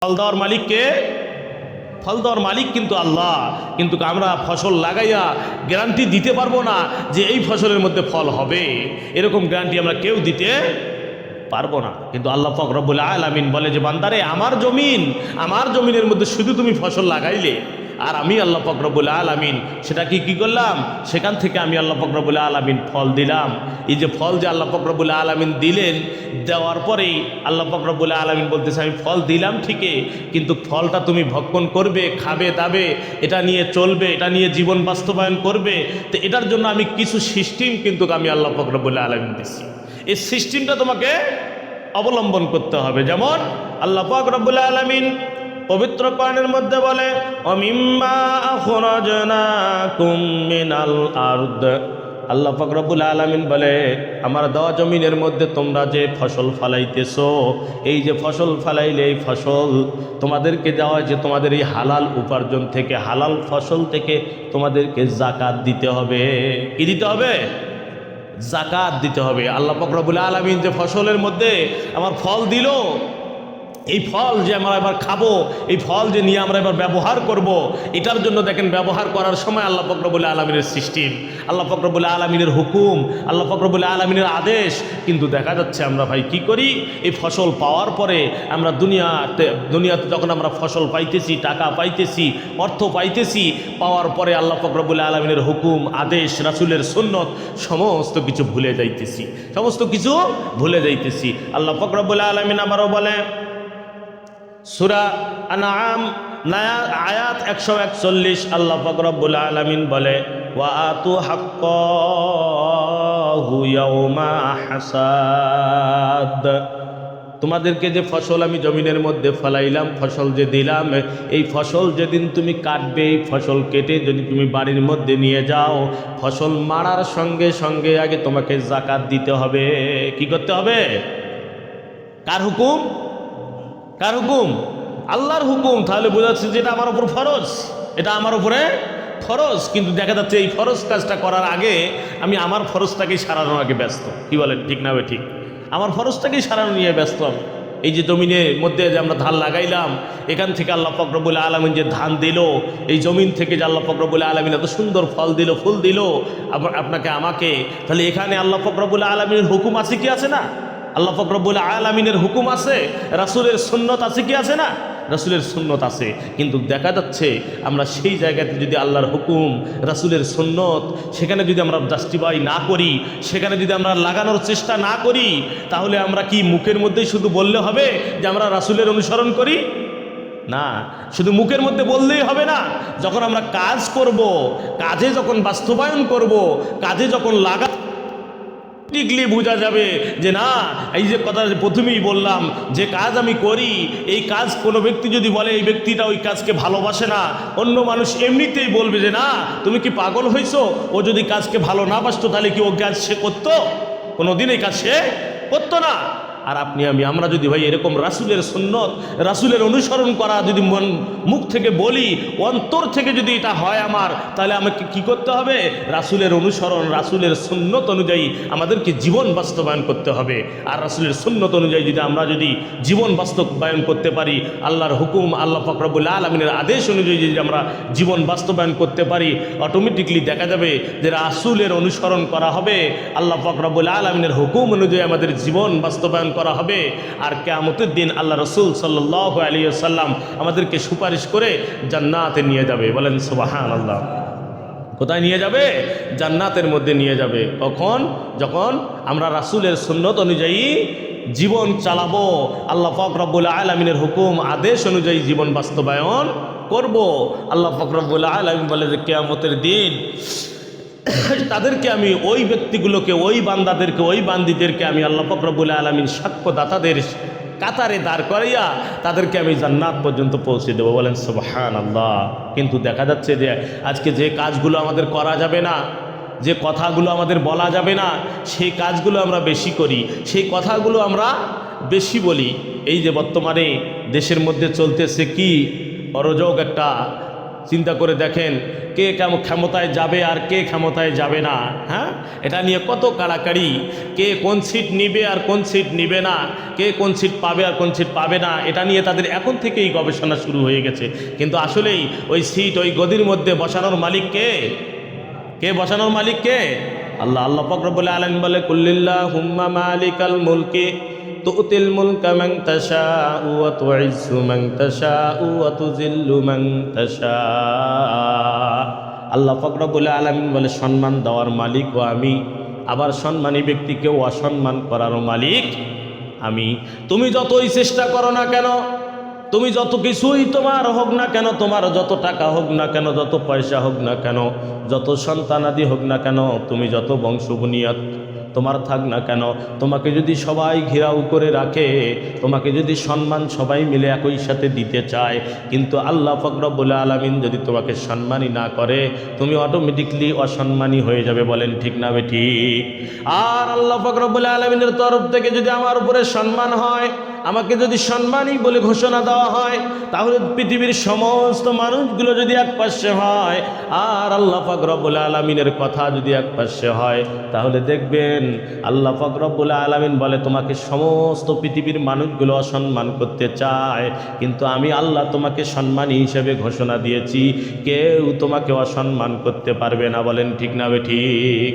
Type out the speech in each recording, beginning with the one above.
ফল দেওয়ার মালিক কে? ফল দেওয়ার মালিক কিন্তু আল্লাহ। কিন্তু আমরা ফসল লাগাইয়া গ্যারান্টি দিতে পারবো না যে এই ফসলের মধ্যে ফল হবে, এরকম গ্যারান্টি আমরা কেউ দিতে পারবো না। কিন্তু আল্লাহ পাক রব্বুল আলামিন বলে যে বান্দারে আমার জমিনের মধ্যে শুধু তুমি ফসল লাগাইলে, আর আমি আল্লাহ পাক রব্বুল আলামিন সেটাকে কি করলাম, সেখান থেকে আমি আল্লাহ পাক রব্বুল আলামিন ফল দিলাম। এই যে ফল যে আল্লাহ পাক রব্বুল আলামিন দিলেন, দেওয়ার পরেই আল্লাহ পাক রব্বুল আলামিন বলতেছে আমি ফল দিলাম ঠিকই, কিন্তু ফলটা তুমি ভক্ষণ করবে, খাবে দাবে, এটা নিয়ে চলবে, এটা নিয়ে জীবন বাস্তবায়ন করবে। তো এটার জন্য আমি কিছু সিস্টেম কিন্তু আমি আল্লাহ পাক রব্বুল আলামিন দিছি, এই সিস্টেমটা তোমাকে অবলম্বন করতে হবে। যেমন আল্লাহ পাক রব্বুল আলামিন পবিত্র কোরআনের মধ্যে বলে অমিম্মা আখরাজনাকুম মিনাল আরদ, আল্লাহ পাক রব্বুল আলামিন বলে আমার দেওয়া জমিনের মধ্যে তোমরা যে ফসল ফলাইতেছো, এই যে ফসল ফলাইলে এই ফসল তোমাদেরকে দেওয়া যে তোমাদের এই হালাল উপার্জন থেকে, হালাল ফসল থেকে তোমাদেরকে যাকাত দিতে হবে। কি দিতে হবে? যাকাত দিতে হবে। আল্লাহ পাক রব্বুল আলামিন যে ফসলের মধ্যে আমার ফল দিল, এই ফল যে আমরা এবার খাবো, এই ফল যে নিয়ে আমরা এবার ব্যবহার করব, এটার জন্য দেখেন ব্যবহার করার সময় আল্লাহ পাক রব্বুল আলামিনের সিস্টেম, আল্লাহ পাক রব্বুল আলামিনের হুকুম, আল্লাহ পাক রব্বুল আলামিনের আদেশ। কিন্তু দেখা যাচ্ছে আমরা ভাই কি করি, এই ফসল পাওয়ার পরে আমরা দুনিয়াতে যখন আমরা ফসল পাইতেছি, টাকা পাইতেছি, অর্থ পাইতেছি, পাওয়ার পরে আল্লাহ পাক রব্বুল আলামিনের হুকুম, আদেশ, রাসূলের সুন্নত সমস্ত কিছু ভুলে যাইতেছি, আল্লাহ পাক রব্বুল আলামিন আবারও বলে সূরা আনআম আয়াত 141, আল্লাহ পাক রব্বুল আলামিন বলে ওয়া আতু হাক্কাহু ইয়াওমা হাসাদ, তোমাদেরকে যে ফসল আমি জমিনের মধ্যে ফলাইলাম, ফসল যে দিলাম, এই ফসল যেদিন তুমি কাটবে, এই ফসল কেটে যদি তুমি বাড়ির মধ্যে নিয়ে যাও, ফসল মারার সঙ্গে সঙ্গে আগে তোমাকে যাকাত দিতে হবে। কি করতে হবে? কার হুকুম? কার হুকুম? আল্লাহর হুকুম। তাহলে বোঝা যাচ্ছে যে এটা আমার উপর ফরজ, এটা আমার উপরে ফরজ। কিন্তু দেখা যাচ্ছে এই ফরজ কাজটা করার আগে আমি আমার ফরজটাকেই সারানোর আগে ব্যস্ত। কি বলেন, ঠিক না? ঠিক, আমার ফরজটাকেই সারানো নিয়ে ব্যস্ত আমি। এই যে জমিনের মধ্যে যে আমরা ধান লাগাইলাম, এখান থেকে আল্লাহ পাক রব্বুল আলামিন যে ধান দিল, এই জমিন থেকে যে আল্লাহ পাক রব্বুল আলামিন এত সুন্দর ফল দিল, ফুল দিল আপনাকে আমাকে, তাহলে এখানে আল্লাহ পাক রব্বুল আলামিনের হুকুম আছে কি আছে না? আল্লাহ পাক রব্বুল আলামিনের হুকুম আছে, রাসূলের সুন্নত আছে কি আছে না? রাসূলের সুন্নত আছে। কিন্তু দেখা যাচ্ছে আমরা সেই জায়গাতে যদি আল্লাহর হুকুম, রাসূলের সুন্নত, সেখানে যদি আমরা জাস্টিফাই না করি, সেখানে যদি আমরা লাগানোর চেষ্টা না করি, তাহলে আমরা কি মুখের মধ্যেই শুধু বললে হবে যে আমরা রাসূলের অনুসরণ করি? না, শুধু মুখের মধ্যে বললেই হবে না। যখন আমরা কাজ করব, কাজে যখন বাস্তবায়ন করব, কাজে যখন টিকলি বোঝা যাবে যে না, এই যে কথা প্রথমেই বললাম, যে কাজ আমি করি, এই কাজ কোনো ব্যক্তি যদি বলে এই ব্যক্তিটা ওই কাজকে ভালোবাসে না, অন্য মানুষ এমনিতেই বলবে যে না তুমি কি পাগল হয়েছো, ও যদি কাজকে ভালো না বাসতো তাহলে কি ও কাজ সে করতো? কোনোদিন এই কাজ সে করতো না। আর আপনি আমরা যদি ভাই এরকম রাসূলের সুন্নত, রাসূলের অনুসরণ করা যদি মুখ থেকে বলি, অন্তর থেকে যদি এটা হয় আমার, তাহলে আমাকে কি করতে হবে? রাসূলের অনুসরণ, রাসূলের সুন্নত অনুযায়ী আমাদেরকে জীবন বাস্তবায়ন করতে হবে। আর রাসূলের সুন্নত অনুযায়ী আমরা যদি জীবন বাস্তবায়ন করতে পারি, আল্লাহর হুকুম, আল্লাহ পাক রব্বুল আলামিনের আদেশ অনুযায়ী যদি আমরা জীবন বাস্তবায়ন করতে পারি, অটোমেটিকলি দেখা যাবে যে রাসূলের অনুসরণ করা হবে, আল্লাহ পাক রব্বুল আলামিনের হুকুম অনুযায়ী আমাদের জীবন বাস্তবায়ন করা হবে। আর কিয়ামতের দিন আল্লাহ রাসূল সাল্লাল্লাহু আলাইহি ওয়াসাল্লাম আমাদেরকে সুপারিশ করে জান্নাতে নিয়ে যাবে। বলেন সুবহানাল্লাহ। কোথায় নিয়ে যাবে? জান্নাতের মধ্যে নিয়ে যাবে। কখন? যখন আমরা রাসূলের সুন্নত অনুযায়ী জীবন চালাবো, আল্লাহ পাক রব্বুল আলামিনের হুকুম, আদেশ অনুযায়ী জীবন বাস্তবায়ন করব। আল্লাহ পাক রব্বুল আলামিন বলে যে কিয়ামতের দিন তাদেরকে আমি, ওই ব্যক্তিগুলোকে, ওই বান্দাদেরকে, ওই বান্দিদেরকে আমি আল্লাহ পাক রব্বুল আলামিন সাক্ষ্যদাতাদের কাতারে দাঁড় করাইয়া তাদেরকে আমি জান্নাত পর্যন্ত পৌঁছে দেবো। বলেন সুবহানাল্লাহ। কিন্তু দেখা যাচ্ছে যে আজকে যে কাজগুলো আমাদের করা যাবে না, যে কথাগুলো আমাদের বলা যাবে না, সেই কাজগুলো আমরা বেশি করি, সেই কথাগুলো আমরা বেশি বলি। এই যে বর্তমানে দেশের মধ্যে চলতেছে কি অরাজক একটা, চিন্তা করে দেখেন কে কেমন ক্ষমতায় যাবে আর কে ক্ষমতায় যাবে না। হ্যাঁ, এটা নিয়ে কত কাড়াকাড়ি, কে কোন সিট নিবে আর কোন সিট নিবে না, কে কোন সিট পাবে আর কোন সিট পাবে না, এটা নিয়ে তাদের এখন থেকেই গবেষণা শুরু হয়ে গেছে। কিন্তু আসলেই ওই সিট, ওই গদির মধ্যে বসানোর মালিক কে? কে বসানোর মালিক কে? আল্লাহ। আল্লাহ পাক রব্বুল আলামিন বলে, কুল্লিল্লাহুম্মা মালিকাল মুলকি তুতিল মুলকা মান তাশাউ ওয়া তুইজ্জু মান তাশাউ ওয়া তুযিল্লু মান তাশাউ। আল্লাহ পাক রব্বুল আলামিন বলে, সম্মান দেওয়ার মালিকও আমি, আবার সম্মানী ব্যক্তিকেও অসম্মান করারও মালিক আমি। তুমি যতই চেষ্টা করো না কেন, তুমি যত কিছুই তোমার হোক না কেন, তোমার যত টাকা হোক না কেন, যত পয়সা হোক না কেন, যত সন্তানাদি হোক না কেন, তুমি যত বংশ বুনিয়াদ তোমার থাক না কেন, তোমাকে যদি সবাই ঘেরাও করে রাখে, তোমাকে যদি সম্মান সবাই মিলে একই সাথে দিতে চায়, কিন্তু আল্লাহ পাক রব্বুল আলামিন যদি তোমাকে সম্মানই না করে, তুমি অটোমেটিকলি অসম্মানী হয়ে যাবে। বলেন ঠিক না বেঠিক? আর আল্লাহ পাক রব্বুল আলামিনের তরফ থেকে যদি আমার উপরে সম্মান হয়, আমাকে যদি সম্মানই বলে ঘোষণা দেওয়া হয়, তাহলে পৃথিবীর সমস্ত মানুষগুলো যদি এক পাশে হয়, আর আল্লাহ পাক রব্বুল আলামিনের কথা যদি এক পাশে হয়, তাহলে দেখবেন আল্লাহ পাক রব্বুল আলামিন বলে, তোমাকে সমস্ত পৃথিবীর মানুষগুলো অসম্মান করতে চায়, কিন্তু আমি আল্লাহ তোমাকে সম্মানী হিসেবে ঘোষণা দিয়েছি, কেউ তোমাকে অসম্মান করতে পারবে না। বলেন ঠিক না বেঠিক?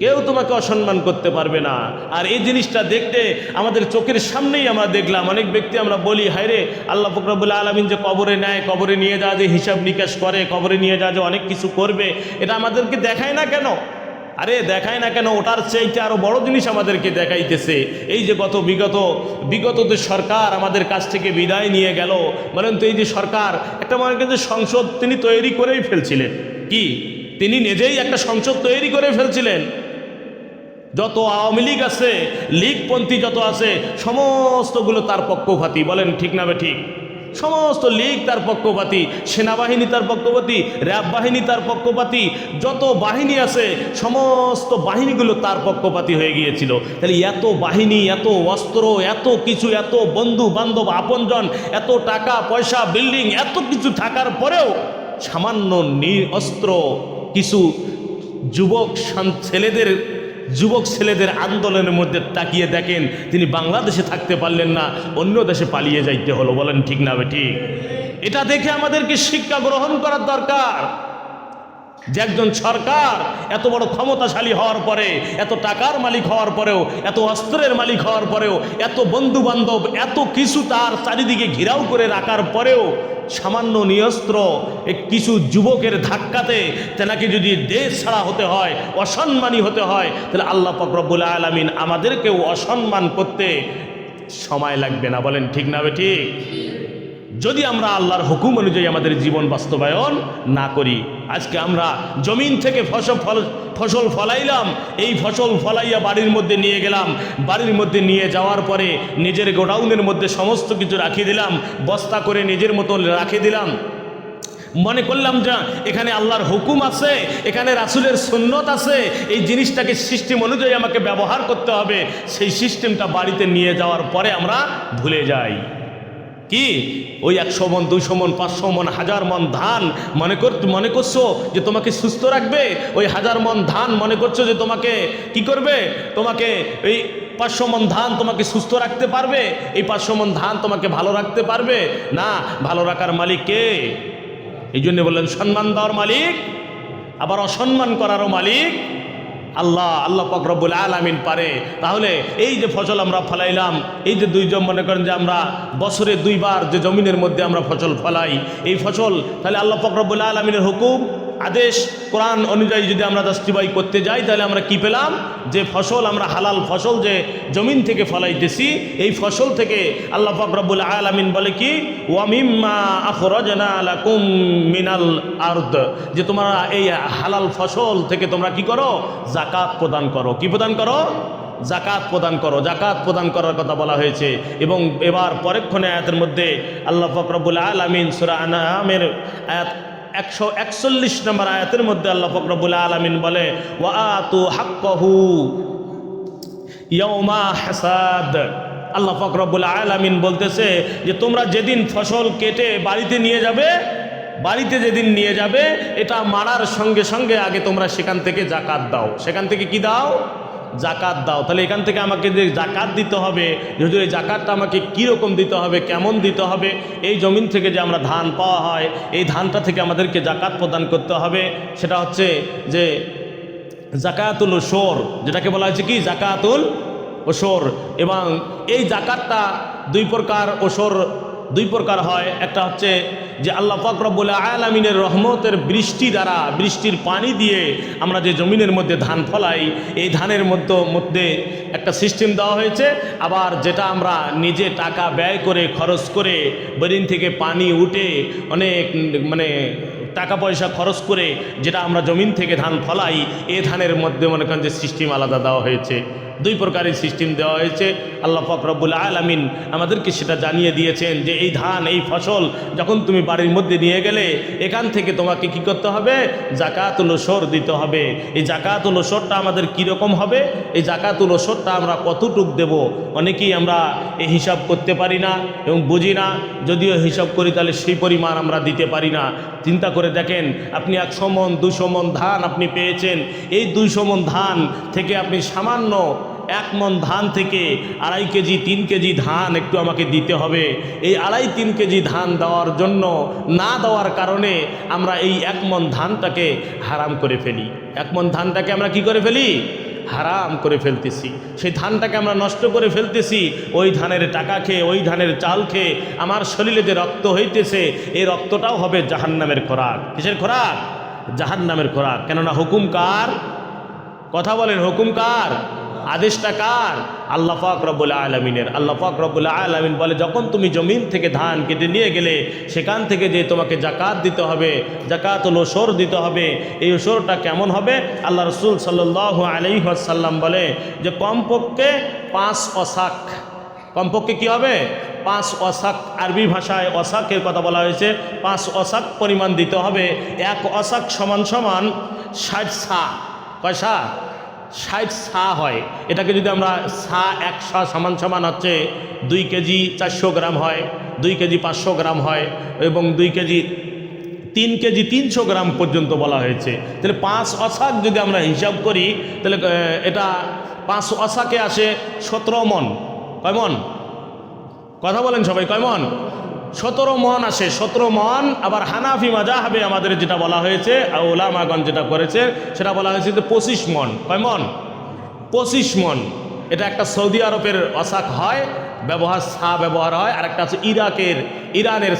কেউ তোমাকে অসম্মান করতে পারবে না। আর এই জিনিসটা দেখতে আমাদের চোখের সামনেই আমরা দেখলাম। অনেক ব্যক্তি আমরা বলি, হায় রে, আল্লাহ পাক রব্বুল আলামিন যে কবরে নেয়, কবরে নিয়ে যাওয়া যে হিসাব নিকাশ করে, কবরে নিয়ে যাওয়া যে অনেক কিছু করবে, এটা আমাদেরকে দেখায় না কেন? আরে দেখায় না কেন? ওটার চাইতে আরো বড় জিনিস আমাদেরকে দেখাইতেছে। এই যে বিগত যে সরকার আমাদের কাছ থেকে বিদায় নিয়ে গেল, বলেন তো, এই যে সরকার একটা মনে করেন যে সংসদ তিনি তৈরি করেই ফেলছিলেন। কি? তিনি নিজেই একটা সংসদ তৈরি করে ফেলছিলেন। যত আওয়ামী লীগ আছে, লীগপন্থী যত আছে, সমস্তগুলো তার পক্ষপাতী। বলেন ঠিক না বেঠিক? সমস্ত লীগ তার পক্ষপাতী, সেনাবাহিনী তার পক্ষপাতী, র্যাব বাহিনী তার পক্ষপাতী, যত বাহিনী আছে সমস্ত বাহিনীগুলো তার পক্ষপাতী হয়ে গিয়েছিল। তাহলে এত বাহিনী, এত অস্ত্র, এত কিছু, এত বন্ধু বান্ধব, আপনজন, এত টাকা পয়সা, বিল্ডিং, এত কিছু থাকার পরেও সামান্য অস্ত্র কিছু যুবক ছেলেদের আন্দোলনের মধ্যে তাকিয়ে দেখেন, তিনি বাংলাদেশে থাকতে পারলেন না, অন্য দেশে পালিয়ে যাইতে হলো। বলেন ঠিক না বেঠিক? এটা দেখে আমাদেরকে শিক্ষা গ্রহণ করার দরকার যে একজন সরকার এত বড় ক্ষমতাশালী হওয়ার পরে, এত টাকার মালিক হওয়ার পরেও, এত অস্ত্রের মালিক হওয়ার পরেও, এত বন্ধু বান্ধব, এত কিছু তার চারিদিকে ঘিরাও করে রাখার পরেও সামান্য নিরস্ত্র কিছু যুবকের ধাক্কাতে তেনাকে যদি দেশ ছাড়া হতে হয়, অসম্মানী হতে হয়, তাহলে আল্লাহ পাক রব্বুল আলামিন আমাদেরকেও অসম্মান করতে সময় লাগবে না। বলেন ঠিক না বেঠিক? যদি আমরা আল্লাহর হুকুম অনুযায়ী আমাদের জীবন বাস্তবায়ন না করি। আজকে আমরা জমিন থেকে ফসল ফলাইলাম, এই ফসল ফলাইয়া বাড়ির মধ্যে নিয়ে গেলাম, বাড়ির মধ্যে নিয়ে যাওয়ার পরে নিজের গোডাউনের মধ্যে সমস্ত কিছু রাখিয়ে দিলাম, বস্তা করে নিজের মতো রাখে দিলাম, মনে করলাম যে এখানে আল্লাহর হুকুম আছে, এখানে রাসূলের সুন্নত আছে, এই জিনিসটাকে সিস্টেম অনুযায়ী আমাকে ব্যবহার করতে হবে। সেই সিস্টেমটা বাড়িতে নিয়ে যাওয়ার পরে আমরা ভুলে যাই। কি? ওই 100 মন, 200 মন, 500 মন, 1000 মন ধান মনে করছো যে তোমাকে সুস্থ রাখবে? ওই 1000 মন ধান মনে করছো যে তোমাকে কি করবে? তোমাকে এই 500 মন ধান তোমাকে সুস্থ রাখতে পারবে? এই 500 মন ধান তোমাকে ভালো রাখতে পারবে না। ভালো রাখার মালিক কে? এই জন্য বললেন সম্মান দেওয়ার মালিক, আবার অসম্মান করারও মালিক আল্লাহ পাক রব্বুল আলামিন পারে। তাহলে এই যে ফসল আমরা ফলাইলাম, এই যে দুইজন মনে করেন যে আমরা বছরে 2 বার যে জমিনের মধ্যে আমরা ফসল ফলাই, এই ফসল তাহলে আল্লাহ পাক রব্বুল আলামিনের হুকুম, আদেশ, কোরআন অনুযায়ী যদি আমরা জাস্টিফাই করতে যাই, তাহলে আমরা কি পেলাম? যে ফসল আমরা হালাল ফসল যে জমিন থেকে ফলাইতেছি, এই ফসল থেকে আল্লাহ পাক রব্বুল আলামিন বলে কি, ওয়া মিম্মা আখরাজনা লাকুম মিনাল আরদ, যে তোমরা এই হালাল ফসল থেকে তোমরা কি করো? যাকাত প্রদান করো। কি প্রদান করো? যাকাত প্রদান করো। যাকাত প্রদান করার কথা বলা হয়েছে। এবং এবার পরেক্ষণে আয়াতের মধ্যে আল্লাহ পাক রব্বুল আলামিন সূরা আনআমের আয়াত 141 নম্বর আয়াতের মধ্যে আল্লাহ পাক রব্বুল আলামিন বলে, ওয়া আতু হাক্কাহু ইয়াউমা হাসাদ। আল্লাহ পাক রব্বুল আলামিন বলতেছে যে তোমরা যেদিন ফসল কেটে বাড়িতে নিয়ে যাবে, বাড়িতে যেদিন নিয়ে যাবে এটা মারার সঙ্গে সঙ্গে আগে তোমরা সেখান থেকে জাকাত দাও। সেখান থেকে কি দাও? জাকাত দাও। তাহলে এখান থেকে আমাকে যে জাকাত দিতে হবে, যদি এই জাকাতটা আমাকে কীরকম দিতে হবে, কেমন দিতে হবে, এই জমিন থেকে যে আমরা ধান পাওয়া হয় এই ধানটা থেকে আমাদেরকে জাকাত প্রদান করতে হবে। সেটা হচ্ছে যে জাকাতুল ওশর, যেটাকে বলা হয়েছে কি জাকাতুল ওশর। এবং এই জাকাতটা দুই প্রকার, ওশর দুই প্রকার হয়। একটা হচ্ছে যে আল্লাহ পাক রব্বুল আলামিনের রহমতের বৃষ্টি দ্বারা, বৃষ্টির পানি দিয়ে আমরা যে জমিনের মধ্যে ধান ফলাই, এই ধানের মধ্যে একটা সিস্টেম দেওয়া হয়েছে। আবার যেটা আমরা নিজে টাকা ব্যয় করে খরচ করে বোরিং থেকে পানি উঠে অনেক টাকা পয়সা খরচ করে যেটা আমরা জমিন থেকে ধান ফলাই, এই ধানের মধ্যে মনে করেন যে সিস্টেম আলাদা দেওয়া হয়েছে। দুই প্রকারের সিস্টেম দেওয়া হয়েছে। আল্লাহ পাক রব্বুল আলামিন আমাদেরকে সেটা জানিয়ে দিয়েছেন যে এই ধান, এই ফসল যখন তুমি বাড়ির মধ্যে নিয়ে গেলে এখান থেকে তোমাকে কি করতে হবে? জাকাতুল ওশর দিতে হবে। এই জাকাতুল ওশরটা আমাদের কীরকম হবে? এই জাকাতুল ওশরটা আমরা কতটুক দেব? অনেকেই আমরা এই হিসাব করতে পারি না এবং বুঝি না। যদিও হিসাব করি তাহলে সেই পরিমাণ আমরা দিতে পারি না। চিন্তা করে দেখেন, আপনি 100 মণ 200 মণ ধান আপনি পেয়েছেন, এই 200 মণ ধান থেকে আপনি সামান্য 1 মণ ধান থেকে 2.5 কেজি 3 কেজি ধান একটু আমাকে দিতে হবে। এই 2.5-3 কেজি ধান দেওয়ার জন্য, না দেওয়ার কারণে আমরা এই 1 মণ ধানটাকে হারাম করে ফেলি। 1 মণ ধানটাকে আমরা কি করে ফেলি? হারাম করে ফেলতেছি। সেই ধানটাকে আমরা নষ্ট করে ফেলতেছি। ওই ধানের টাকা খেয়ে, ওই ধানের চাল খেয়ে আমার শরীরে যে রক্ত হইতেছে, এই রক্তটাও হবে জাহান্নামের খোরাক। কিসের খোরাক? জাহান্নামের খোরাক। কেননা হুকুম কার? কথা বলেন, হুকুম কার? আদেশটা কার? আল্লাহ পাক রব্বুল আলামিনের। আল্লাহ পাক রব্বুল আলামিন বলে, যখন তুমি জমিন থেকে ধান কেটে নিয়ে গেলে সেখান থেকে যে তোমাকে জাকাত দিতে হবে, জাকাতুল ওশর দিতে হবে। এই ওশরটা কেমন হবে? আল্লাহ রাসূল সাল্লাল্লাহু আলাইহি ওয়াসাল্লাম বলে যে কমপক্ষে 5 ওসাক। কমপক্ষে কি হবে? 5 ওসাক। আরবি ভাষায় ওসাকের কথা বলা হয়েছে। 5 ওসাক পরিমাণ দিতে হবে। 1 ওসাক সমান 60 সা। কয় সা? 60 সা হয়। এটাকে যদি আমরা সা 100 সমান হচ্ছে 2 কেজি 400 গ্রাম হয়, 2 কেজি 500 গ্রাম হয়, এবং 2 কেজি 3 কেজি 300 গ্রাম পর্যন্ত বলা হয়েছে। তাহলে 5 ওসাক যদি আমরা হিসাব করি তাহলে এটা 5 ওসাকে আসে 17 মণ। কয় মণ? কথা বলেন সবাই, কয় মণ? 17 মণ আসে। 17 মণ। আবার হানাফি মাযহাবে আমাদের যেটা বলা হয়েছে, উলামাগণ যেটা করেছে সেটা বলা হয়েছে যে 25 মণ। কয় মণ? 25 মণ। এটা একটা সৌদি আরবের ওসাক হয়, ব্যবহার সা ব্যবহার হয়, আর একটা আছে ইরানের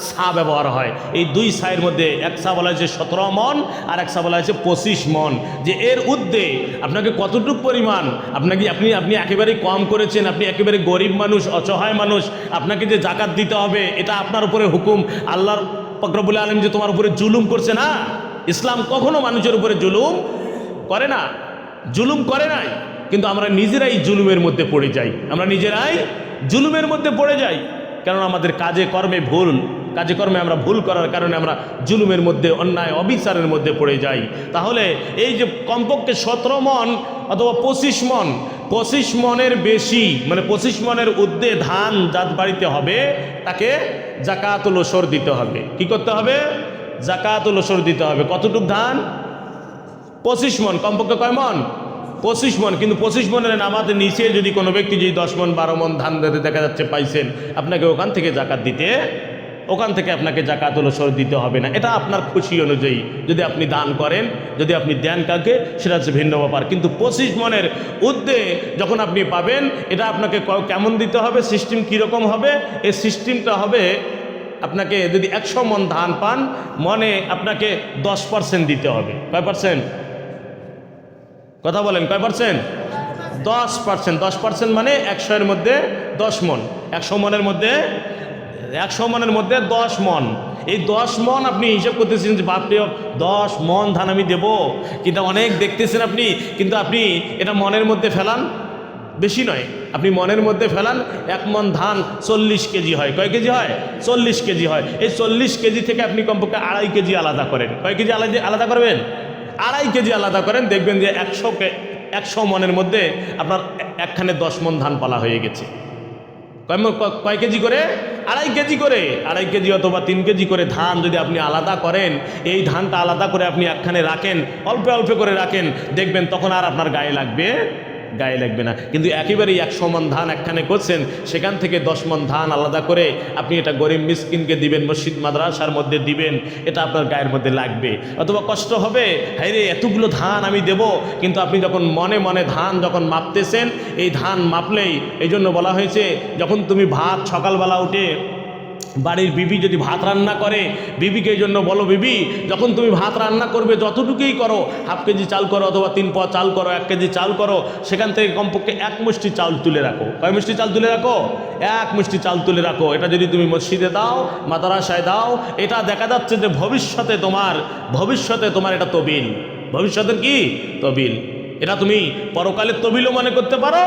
সা ব্যবহার হয়। এই 2 সায়ের মধ্যে এক সা বলা হয়েছে 17 মণ, আর এক সা বলা হয়েছে 25 মণ। যে এর ঊর্ধ্বে আপনাকে কতটুকু পরিমাণ, আপনি একেবারেই কম করেছেন, আপনি একেবারে গরিব মানুষ, অসহায় মানুষ, আপনাকে যে জাকাত দিতে হবে এটা আপনার উপরে হুকুম। আল্লাহর পাক রব্বুল আলামিন যে তোমার উপরে জুলুম করছে না। ইসলাম কখনো মানুষের উপরে জুলুম করে না, জুলুম করে নাই। কিন্তু আমরা নিজেরাই জুলুমের মধ্যে পড়ে যাই। আমরা নিজেরাই জুলুমের মধ্যে পড়ে যাই, কারণ আমাদের কাজে কর্মে আমরা ভুল করার কারণে আমরা জুলুমের মধ্যে, অন্যায় অবিচারের মধ্যে পড়ে যাই। তাহলে এই যে কমপক্ষে 17 মণ অথবা 25 মণ, 25 মণের বেশি, 25 মণের ঊর্ধ্বে ধান যার বাড়িতে হবে তাকে জাকাতুল ওশর দিতে হবে। কি করতে হবে? জাকাতুল ওশর দিতে হবে। কতটুক ধান? 25 মণ। কমপক্ষে কয় মণ? 25 মণ। কিন্তু 25 মণের নামাতে নিচে যদি কোনো ব্যক্তি যদি 10 মণ 12 মণ ধান দেখা যাচ্ছে পাইছেন, আপনাকে ওখান থেকে জাকাতুল ওশর দিতে হবে না। এটা আপনার খুশি অনুযায়ী যদি আপনি দান করেন, যদি আপনি দেন কাকে, সেটা হচ্ছে ভিন্ন ব্যাপার। কিন্তু 25 মণের ঊর্ধ্বে যখন আপনি পাবেন, এটা আপনাকে কেমন দিতে হবে? সিস্টেম কীরকম হবে? এই সিস্টেমটা হবে, আপনাকে যদি 100 মণ ধান পান, মনে আপনাকে 10% দিতে হবে। কয় পার্সেন্ট? কথা বলেন, কয় পার্সেন্ট? 10%। 10% মানে 100 এর মধ্যে 10 মণ। 100 মণের মধ্যে 10 মণ। এই 10 মণ আপনি হিসাব করতেছেন যে বাপরে 10 মণ ধান আমি দেব, কিন্তু অনেক দেখতেছেন আপনি, কিন্তু আপনি এটা মনের মধ্যে ফেলান, বেশি নয়, আপনি মনের মধ্যে ফেলান। 1 মণ ধান 40 কেজি হয়। কয় কেজি হয়? 40 কেজি হয়। এই 40 কেজি থেকে আপনি কমপক্ষে 2.5 কেজি আলাদা করেন। কয় কেজি আলাদা করবেন? 2.5 কেজি আলাদা করেন। দেখবেন যে 100 মণের মধ্যে আপনার একখানে 10 মণ ধান পালা হয়ে গেছে। কয় কেজি করে? আড়াই কেজি অথবা 3 কেজি করে ধান যদি আপনি আলাদা করেন, এই ধানটা আলাদা করে আপনি একখানে রাখেন, অল্প অল্প করে রাখেন, দেখবেন তখন আর আপনার গায়ে লাগবে না। কিন্তু একেবারেই 100 মণ ধান একখানে করছেন, সেখান থেকে 10 মণ ধান আলাদা করে আপনি এটা গরিব মিসকিনকে দিবেন, মসজিদ মাদ্রাসার মধ্যে দিবেন, এটা আপনার গায়ের মধ্যে লাগবে। অথবা কষ্ট হবে, হায় রে এতগুলো ধান আমি দেব, কিন্তু আপনি যখন মনে মনে ধান যখন মাপতেছেন, এই ধান মাপলেই, এই জন্য বলা হয়েছে যখন তুমি ভাত সকালবেলা উঠে বাড়ির বিবি যদি ভাত রান্না করে, বিবিকে এই জন্য বলো, বিবি যখন তুমি ভাত রান্না করবে যতটুকুই করো, হাফ কেজি চাল করো অথবা 3 পোয়া চাল করো, 1 কেজি চাল করো, সেখান থেকে কমপক্ষে 1 মুষ্টি চাল তুলে রাখো। কয় মুষ্টি চাল তুলে রাখো? 1 মুষ্টি চাল তুলে রাখো। এটা যদি তুমি মসজিদে দাও, মাদ্রাসায় দাও, এটা দেখা যাচ্ছে যে ভবিষ্যতে তোমার এটা তবিল, ভবিষ্যতের কি তবিল। এটা তুমি পরকালের তবিলও মনে করতে পারো,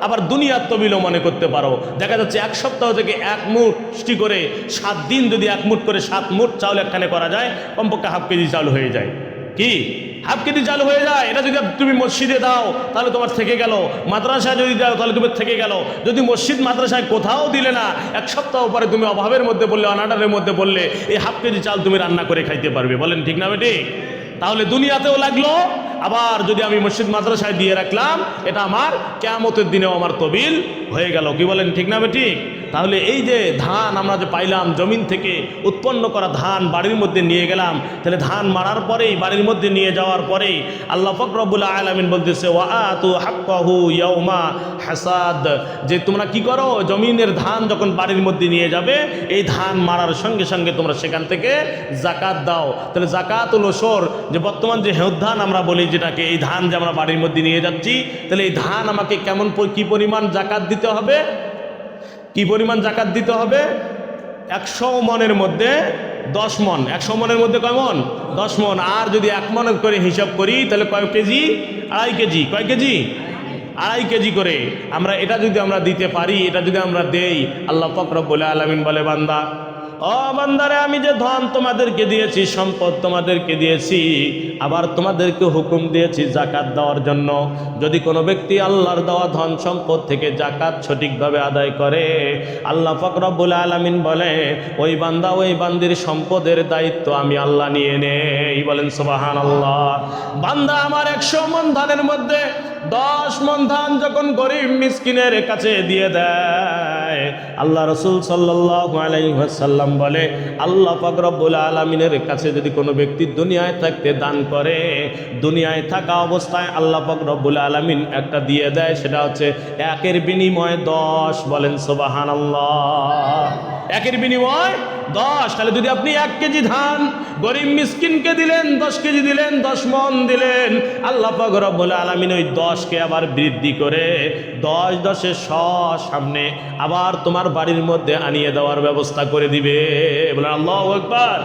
আবার দুনিয়ার তবিলও মনে করতে পারো। দেখা যাচ্ছে 1 সপ্তাহ থেকে 1 মুষ্টি করে 7 দিন যদি 1 মুঠ করে 7 মুঠ চাউল একখানে করা যায়, কমপক্ষে হাফ কেজি চাউল হয়ে যায়। কি হাফ কেজি চাল হয়ে যায়? এটা যদি তুমি মসজিদে দাও তাহলে তোমার থেকে গেল, মাদ্রাসায় যদি দাও তাহলে তোমার থেকে গেল। যদি মসজিদ মাদ্রাসায় কোথাও দিলে না, 1 সপ্তাহ পরে তুমি অভাবের মধ্যে বললে, অনাটারের মধ্যে বললে, এই হাফ কেজি চাল তুমি রান্না করে খাইতে পারবে। বলেন ঠিক না বেটি? তাহলে দুনিয়াতেও লাগলো, আবার যদি আমি মসজিদ মাদ্রাসায় দিয়ে রাখলাম, এটা আমার কিয়ামতের দিনেও আমার তবিল হয়ে গেল। কি বলেন ঠিক না বেটি? তাহলে এই যে ধান আমরা যে পাইলাম, জমিন থেকে উৎপন্ন করা ধান বাড়ির মধ্যে নিয়ে গেলাম, তাহলে ধান মারার পরেই, বাড়ির মধ্যে নিয়ে যাওয়ার পরেই আল্লাহ পাক রব্বুল আলামিন বলতেছে, ওয়া আতু হাক্কাহু ইয়াউমা হাসাদ, যে তোমরা কি করো, জমিনের ধান যখন বাড়ির মধ্যে নিয়ে যাবে, এই ধান মারার সঙ্গে সঙ্গে তোমরা সেখান থেকে জাকাত দাও। তাহলে জাকাতুল ওসর, যে বর্তমান যে হেউদ ধান আমরা বলি যেটাকে, এই ধান যে আমরা বাড়ির মধ্যে নিয়ে যাচ্ছি, তাহলে এই ধান আমাকে কি পরিমাণ জাকাত দিতে হবে? কি পরিমাণ জাকাত দিতে হবে? 100 মণের মধ্যে 10 মণ। 100 মণের মধ্যে কয় মণ? 10 মণ। আর যদি 1 মণ করে হিসাব করি, তাহলে কয় কেজি? 2.5 কেজি। কয় কেজি? 2.5 কেজি করে আমরা এটা যদি আমরা দিতে পারি, এটা যদি আমরা দেই, আল্লাহ পাক রব্বুল আলামিন বলে, বান্দা, ও বান্দারে, আমি যে ধন তোমাদেরকে দিয়েছি, সম্পদ তোমাদেরকে দিয়েছি, আবার তোমাদেরকে হুকুম দিয়েছি জাকাত দেওয়ার জন্য। যদি কোনো ব্যক্তি আল্লাহর দেওয়া ধন সম্পদ থেকে জাকাত সঠিকভাবে আদায় করে, আল্লাহ পাক রব্বুল আলামিন বলে, ওই বান্দা, ওই বান্দির সম্পদের দায়িত্ব আমি আল্লাহ নিয়ে নেই। বলেন সুবহানাল্লাহ। বান্দা আমার 100 মণ ধানের মধ্যে 10 মণ ধান যখন গরিব মিসকিনের কাছে দিয়ে দেয়, আল্লাহ রাসূল সাল্লাল্লাহু আলাইহি ওয়াসাল্লাম বলে, আল্লাহ পাক রব্বুল আলামিনের কাছে যদি কোনো ব্যক্তি দুনিয়ায় থাকতে দান করে, দুনিয়ায় থাকা অবস্থায় আল্লাহ পাক রব্বুল আলামিন একটা দিয়ে দেয়, সেটা হচ্ছে 1-এর বিনিময়ে 10। বলেন সুবহানাল্লাহ। 1-এর বিনিময়ে 10। তাহলে যদি আপনি 1 কেজি ধান গরিব মিসকিনকে দিলেন, 10 কেজি দিলেন, 10 মণ দিলেন, আল্লাহ পাক রব্বুল আলামিন ওই 10কে আবার বৃদ্ধি করে 10 সামনে আবার তোমার বাড়ির মধ্যে আনিয়ে দেওয়ার ব্যবস্থা করে দিবে। বলেন আল্লাহু আকবার।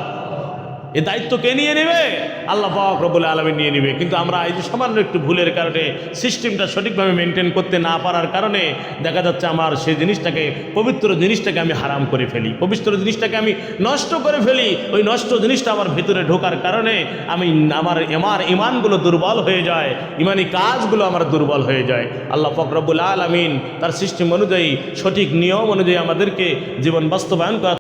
এই দায়িত্ব কে নিয়ে নেবে? আল্লাহ পাক রব্বুল আলামিন নিয়ে নেবে। কিন্তু আমরা এই যে সামান্য একটু ভুলের কারণে, সিস্টেমটা সঠিকভাবে মেনটেন করতে না পারার কারণে দেখা যাচ্ছে আমার সেই জিনিসটাকে, পবিত্র জিনিসটাকে আমি হারাম করে ফেলি, পবিত্র জিনিসটাকে আমি নষ্ট করে ফেলি। ওই নষ্ট জিনিসটা আমার ভিতরে ঢোকার কারণে আমার ইমানগুলো দুর্বল হয়ে যায়, ইমানি কাজগুলো আমার দুর্বল হয়ে যায়। আল্লাহ পাক রব্বুল আলামিন তার সিস্টেম অনুযায়ী, সঠিক নিয়ম অনুযায়ী আমাদেরকে জীবন বাস্তবায়ন করা